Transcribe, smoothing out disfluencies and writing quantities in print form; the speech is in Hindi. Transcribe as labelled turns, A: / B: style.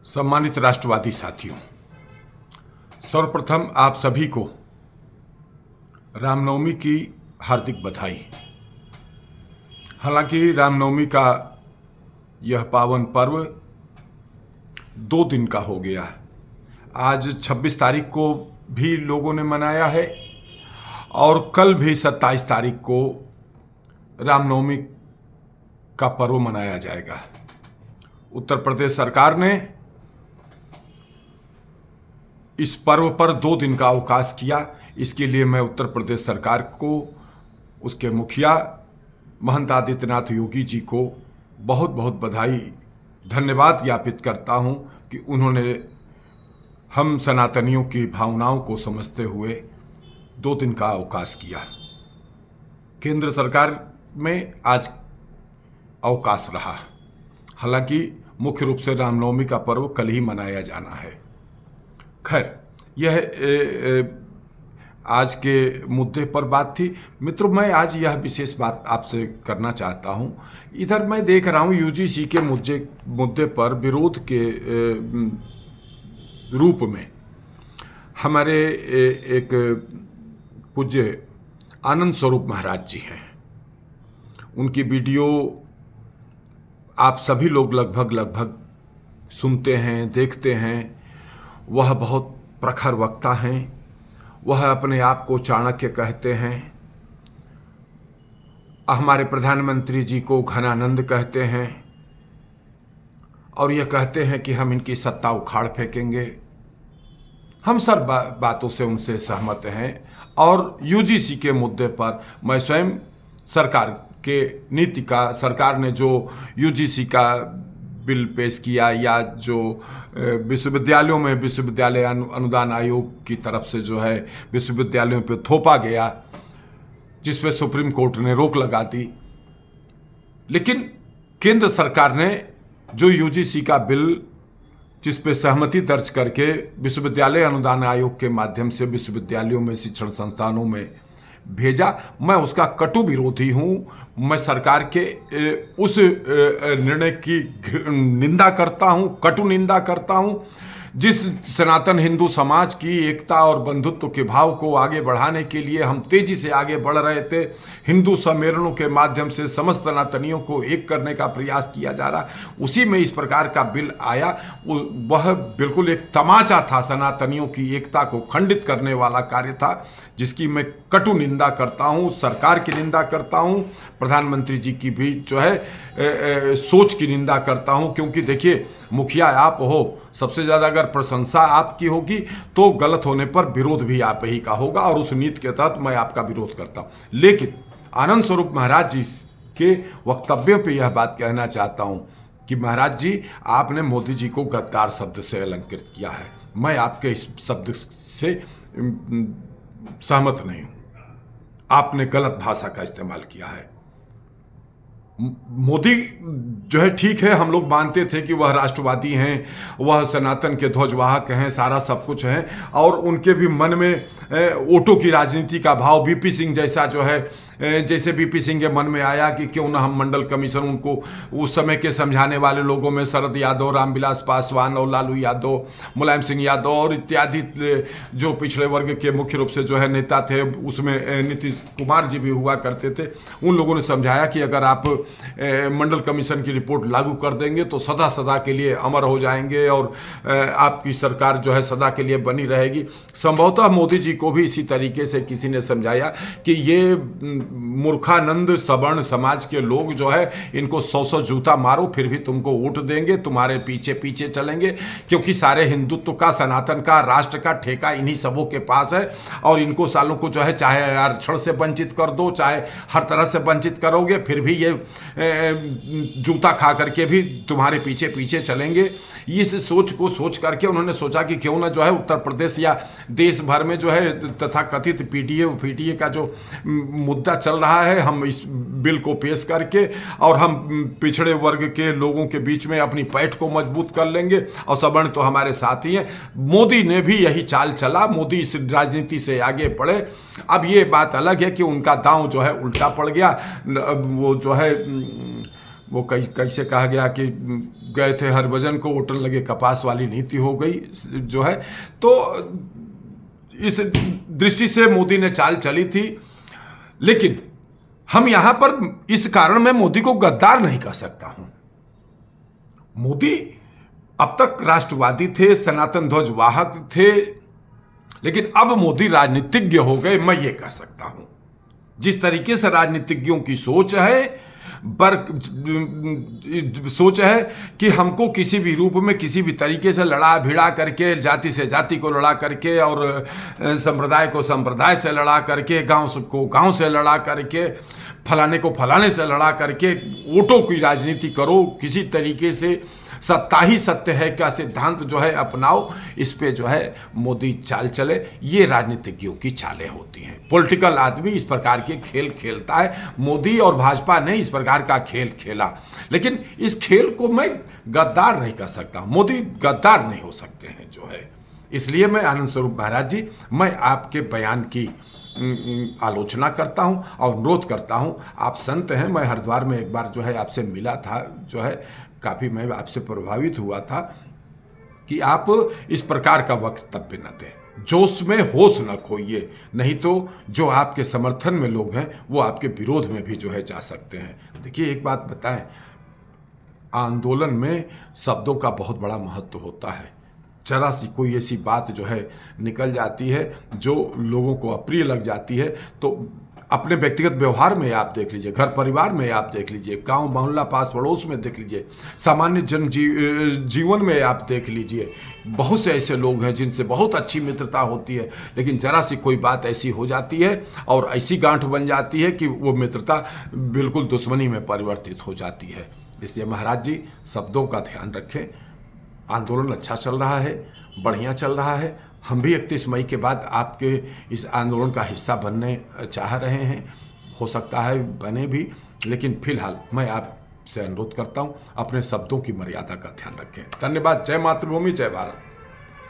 A: सम्मानित राष्ट्रवादी साथियों, सर्वप्रथम आप सभी को रामनवमी की हार्दिक बधाई। हालांकि रामनवमी का यह पावन पर्व 2 दिन का हो गया है। आज 26 तारीख को भी लोगों ने मनाया है और कल भी 27 तारीख को रामनवमी का पर्व मनाया जाएगा। उत्तर प्रदेश सरकार ने इस पर्व पर 2 दिन का अवकाश किया। इसके लिए मैं उत्तर प्रदेश सरकार को, उसके मुखिया महंत आदित्यनाथ योगी जी को बहुत बहुत बधाई, धन्यवाद ज्ञापित करता हूं कि उन्होंने हम सनातनियों की भावनाओं को समझते हुए 2 दिन का अवकाश किया। केंद्र सरकार में आज अवकाश रहा। हालांकि मुख्य रूप से रामनवमी का पर्व कल ही मनाया जाना है। खैर, यह आज के मुद्दे पर बात थी। मित्रों, मैं आज यह विशेष बात आपसे करना चाहता हूं। इधर मैं देख रहा हूं यूजीसी के मुद्दे पर विरोध के रूप में हमारे एक पूज्य आनंद स्वरूप महाराज जी हैं। उनकी वीडियो आप सभी लोग लगभग सुनते हैं, देखते हैं। वह बहुत प्रखर वक्ता हैं। वह अपने आप को चाणक्य कहते हैं। हमारे प्रधानमंत्री जी को घनानंद कहते हैं और यह कहते हैं कि हम इनकी सत्ता उखाड़ फेंकेंगे। हम सब बातों से उनसे सहमत हैं और यूजीसी के मुद्दे पर मैं स्वयं सरकार के नीति का, सरकार ने जो यूजीसी का बिल पेश किया या जो विश्वविद्यालयों में विश्वविद्यालय अनुदान आयोग की तरफ से जो है विश्वविद्यालयों पे थोपा गया, जिस पे सुप्रीम कोर्ट ने रोक लगा दी। लेकिन केंद्र सरकार ने जो यूजीसी का बिल, जिस पे सहमति दर्ज करके विश्वविद्यालय अनुदान आयोग के माध्यम से विश्वविद्यालयों में, शिक्षण संस्थानों में भेजा, मैं उसका कटु विरोधी हूं। मैं सरकार के उस निर्णय की निंदा करता हूं, कटु निंदा करता हूं, जिस सनातन हिंदू समाज की एकता और बंधुत्व के भाव को आगे बढ़ाने के लिए हम तेजी से आगे बढ़ रहे थे। हिंदू सम्मेलनों के माध्यम से समस्त सनातनियों को एक करने का प्रयास किया जा रहा, उसी में इस प्रकार का बिल आया। वह बिल्कुल एक तमाचा था, सनातनियों की एकता को खंडित करने वाला कार्य था, जिसकी मैं कटु निंदा करता हूं। सरकार की निंदा करता हूं, प्रधानमंत्री जी की भी जो है सोच की निंदा करता हूं। क्योंकि देखिए, मुखिया आप हो, सबसे ज़्यादा अगर प्रशंसा आपकी होगी तो गलत होने पर विरोध भी आप ही का होगा, और उस नीति के तहत मैं आपका विरोध करता हूं। लेकिन आनंद स्वरूप महाराज जी के वक्तव्यों पे यह बात कहना चाहता हूं कि महाराज जी, आपने मोदी जी को गद्दार शब्द से अलंकृत किया है। मैं आपके इस शब्द से सहमत नहीं हूं। आपने गलत भाषा का इस्तेमाल किया है। मोदी जो है, ठीक है, हम लोग मानते थे कि वह राष्ट्रवादी हैं, वह सनातन के ध्वजवाहक हैं, सारा सब कुछ हैं, और उनके भी मन में वोटों की राजनीति का भाव वीपी सिंह जैसा जो है, जैसे वीपी सिंह के मन में आया कि क्यों ना हम मंडल कमीशन, उनको उस समय के समझाने वाले लोगों में शरद यादव, रामविलास पासवान और लालू यादव, मुलायम सिंह यादव और इत्यादि जो पिछड़े वर्ग के मुख्य रूप से जो है नेता थे, उसमें नीतीश कुमार जी भी हुआ करते थे। उन लोगों ने समझाया कि अगर आप मंडल कमीशन की रिपोर्ट लागू कर देंगे तो सदा सदा के लिए अमर हो जाएंगे और आपकी सरकार जो है सदा के लिए बनी रहेगी। संभवतः मोदी जी को भी इसी तरीके से किसी ने समझाया कि ये मूर्खानंद सवर्ण समाज के लोग जो है, इनको 100 जूता मारो फिर भी तुमको वोट देंगे, तुम्हारे पीछे पीछे चलेंगे, क्योंकि सारे हिंदुत्व का, सनातन का, राष्ट्र का ठेका इन्हीं सबों के पास है। और इनको सालों को जो है चाहे आरक्षण से वंचित कर दो, चाहे हर तरह से वंचित करोगे, फिर भी ये जूता खा करके भी तुम्हारे पीछे पीछे चलेंगे। इस सोच को सोच करके उन्होंने सोचा कि क्यों ना जो है उत्तर प्रदेश या देश भर में जो है तथा कथित पीटीए का जो मुद्दा चल रहा है, हम इस बिल को पेश करके और हम पिछड़े वर्ग के लोगों के बीच में अपनी पैठ को मजबूत कर लेंगे, और सवर्ण तो हमारे साथ ही हैं। मोदी ने भी यही चाल चला, मोदी इस राजनीति से आगे बढ़े। अब ये बात अलग है कि उनका दांव जो है उल्टा पड़ गया। वो जो है वो कैसे कहा गया कि गए थे हरभजन को वोटन लगे कपास वाली नीति हो गई जो है। तो इस दृष्टि से मोदी ने चाल चली थी, लेकिन हम यहां पर इस कारण मैं मोदी को गद्दार नहीं कह सकता हूं। मोदी अब तक राष्ट्रवादी थे, सनातन ध्वज वाहक थे, लेकिन अब मोदी राजनीतिज्ञ हो गए, मैं ये कह सकता हूं। जिस तरीके से राजनीतिज्ञों की सोच है सोच है कि हमको किसी भी रूप में किसी भी तरीके से लड़ा भिड़ा करके, जाति से जाति को लड़ा करके और संप्रदाय को संप्रदाय से लड़ा करके, गांव को गांव से लड़ा करके, फलाने को फलाने से लड़ा करके वोटों की राजनीति करो, किसी तरीके से सत्ता ही सत्य है का सिद्धांत जो है अपनाओ, इस पे जो है मोदी चाल चले। ये राजनीतिज्ञों की चालें होती हैं। पॉलिटिकल आदमी इस प्रकार के खेल खेलता है। मोदी और भाजपा ने इस प्रकार का खेल खेला, लेकिन इस खेल को मैं गद्दार नहीं कह सकता। मोदी गद्दार नहीं हो सकते हैं जो है। इसलिए मैं आनंद स्वरूप महाराज जी, मैं आपके बयान की आलोचना करता हूं और अनुरोध करता हूं। आप संत हैं, मैं हरिद्वार में एक बार जो है आपसे मिला था जो है, काफ़ी मैं आपसे प्रभावित हुआ था कि आप इस प्रकार का वक्तव्य न दें, जोश में होश न खोइए, नहीं तो जो आपके समर्थन में लोग हैं वो आपके विरोध में भी जो है जा सकते हैं। देखिए एक बात बताएं, आंदोलन में शब्दों का बहुत बड़ा महत्व होता है। जरा सी कोई ऐसी बात जो है निकल जाती है जो लोगों को अप्रिय लग जाती है, तो अपने व्यक्तिगत व्यवहार में आप देख लीजिए, घर परिवार में आप देख लीजिए, गांव मोहल्ला पास पड़ोस में देख लीजिए, सामान्य जीवन में आप देख लीजिए, बहुत से ऐसे लोग हैं जिनसे बहुत अच्छी मित्रता होती है, लेकिन जरा सी कोई बात ऐसी हो जाती है और ऐसी गांठ बन जाती है कि वो मित्रता बिल्कुल दुश्मनी में परिवर्तित हो जाती है। इसलिए महाराज जी शब्दों का ध्यान रखें। आंदोलन अच्छा चल रहा है, बढ़िया चल रहा है। हम भी 31 मई के बाद आपके इस आंदोलन का हिस्सा बनने चाह रहे हैं, हो सकता है बने भी, लेकिन फिलहाल मैं आपसे अनुरोध करता हूं अपने शब्दों की मर्यादा का ध्यान रखें। धन्यवाद। जय मातृभूमि, जय भारत।